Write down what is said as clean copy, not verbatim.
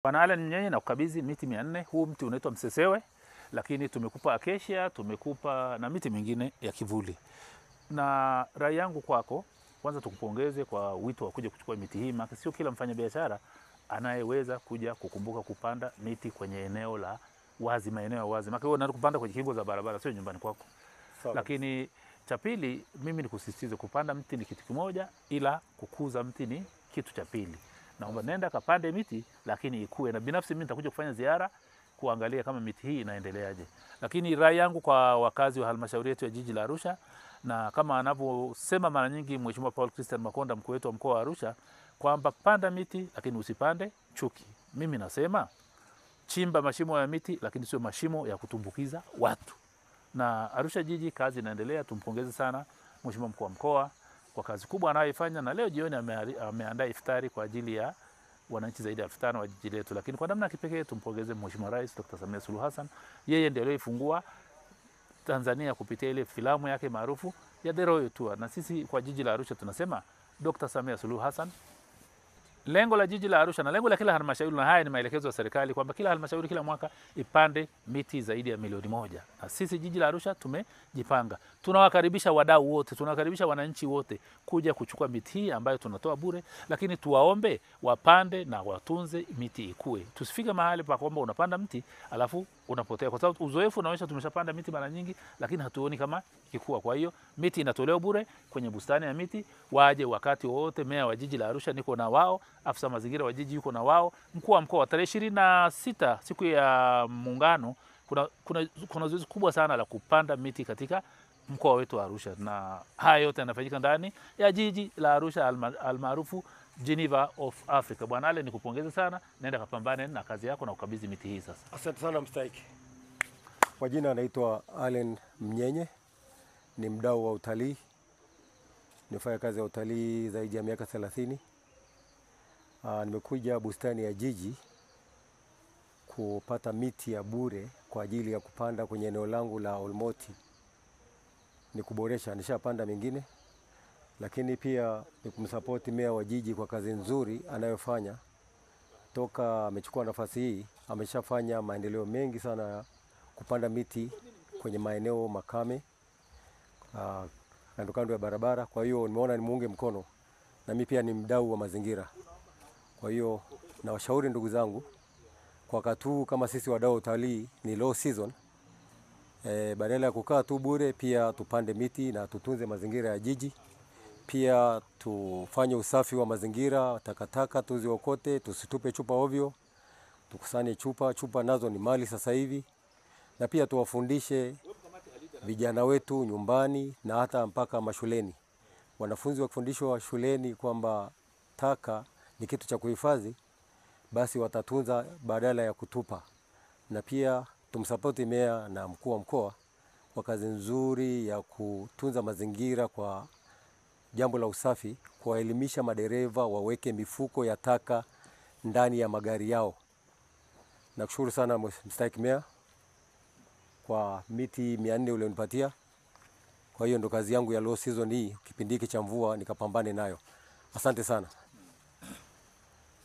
Bwana Allen Mnyenye na kukabidhi miti 400. Huu mti unaitwa msesewe, lakini tumekupa acacia, tumekupa na miti mingine ya kivuli. Na rai yangu kwako, kwanza tukupongeze kwa wito wa kuja kuchukua miti hii, maana sio kila mfanyabiashara anayeweza kuja kukumbuka kupanda miti kwenye eneo la wazi, maeneo ya wazi. Maana wewe unataka kupanda kwenye kingo za barabara, sio nyumbani kwako. Lakini cha pili, mimi nikusisitize kupanda mti ni kitu kimoja, ila kukuza mti ni kitu cha pili. Naomba nenda kapande miti lakini ikue, na binafsi mimi nitakuja kufanya ziara kuangalia kama miti hii inaendeleaje. Lakini rai yangu kwa wakazi wa halmashauri yetu ya jiji la Arusha, na kama anavyosema mara nyingi Mheshimiwa Paul Christian Makonda, mkuu wetu wa mkoa wa Arusha, kwamba panda miti lakini usipande chuki. Mimi nasema chimba mashimo ya miti lakini sio mashimo ya kutumbukiza watu. Na Arusha jiji kazi inaendelea, tumpongeze sana Mheshimiwa mkuu wa mkoa kwa kazi kubwa anayoifanya, na leo jioni ameandaa iftari kwa ajili ya wananchi zaidi ya 1500 wa jiji letu. Lakini kwa namna kipekee tumpongeze Mheshimiwa Rais Dr. Samia Suluhu Hassan, yeye ndiye aliyefungua Tanzania kupitia ile filamu yake maarufu ya The Royal Tour. Na sisi kwa jiji la Arusha tunasema Dr. Samia Suluhu Hassan. Lengo la jiji la Arusha na lengo la kila halmashauri, na haya ni maelekezo ya serikali, kwamba kila halmashauri kila mwaka ipande miti zaidi ya 1,000,000. Na sisi jiji la Arusha tumejipanga. Tunawakaribisha wadau wote, tunawakaribisha wananchi wote kuja kuchukua miti hii ambayo tunatoa bure, lakini tuwaombe wapande na watunze miti ikue. Tusifike mahali pa kwamba unapanda mti alafu unapotea, kwa sababu uzoefu unaonyesha tumeshapanda miti mara nyingi lakini hatuoni kama ikikua. Kwa hiyo miti inatolewa bure kwenye bustani ya miti, waje wakati wote. Meya wa jiji la Arusha niko na wao, afisa mazingira wa jiji yuko na wao, mkuu wa mkoa. Tarehe 26 siku ya Muungano kuna zoezi kubwa sana la kupanda miti katika mkoa wetu wa Arusha, na haya yote yanafanyika ndani ya jiji la Arusha almaarufu Geneva of Africa. Bwana Ale, nikupongeze sana, nenda kapambane na kazi yako na ukabidhi miti hii sasa. Asante sana mstahiki. Kwa jina anaitwa Allen Mnyenye, ni mdau wa utalii. Nifanya kazi ya utalii zaidi ya miaka 30. Nimekuja bustani ya jiji kupata miti ya bure kwa ajili ya kupanda kwenye eneo langu la Olmoti. Ni kuboresha, nishapanda mingine, lakini pia ni kumsupport meya wa jiji kwa kazi nzuri anayofanya. Toka amechukua nafasi hii, ameshafanya maendeleo mengi sana ya kupanda miti kwenye maeneo makame, kando kando ya barabara. Kwa hiyo nimeona nimuunge mkono, na mimi pia ni mdau wa mazingira. Kwa hiyo na washauri ndugu zangu, kwa wakati huu kama sisi wadau utalii ni low season, badala ya kukaa tu bure, pia tupande miti na tutunze mazingira ya jiji. Pia tufanye usafi wa mazingira, takataka tuziokote, tusitupe chupa ovyo, tukusanye chupa nazo ni mali sasa hivi. Na pia tuwafundishe vijana wetu nyumbani na hata mpaka mashuleni. Wanafunzi wakifundishwa shuleni kwamba taka ni kitu cha kuhifadhi, basi watatunza badala ya kutupa. Na pia tumsapoti meya na mkuu wa mkoa kwa kazi nzuri ya kutunza mazingira kwa jambo la usafi, kuwaelimisha madereva waweke mifuko ya taka ndani ya magari yao. Nakushukuru sana mstahiki meya kwa miti 400 ulionipatia. Kwa hiyo ndo kazi yangu ya low season hii, kipindi hiki cha mvua nikapambane nayo. Asante sana.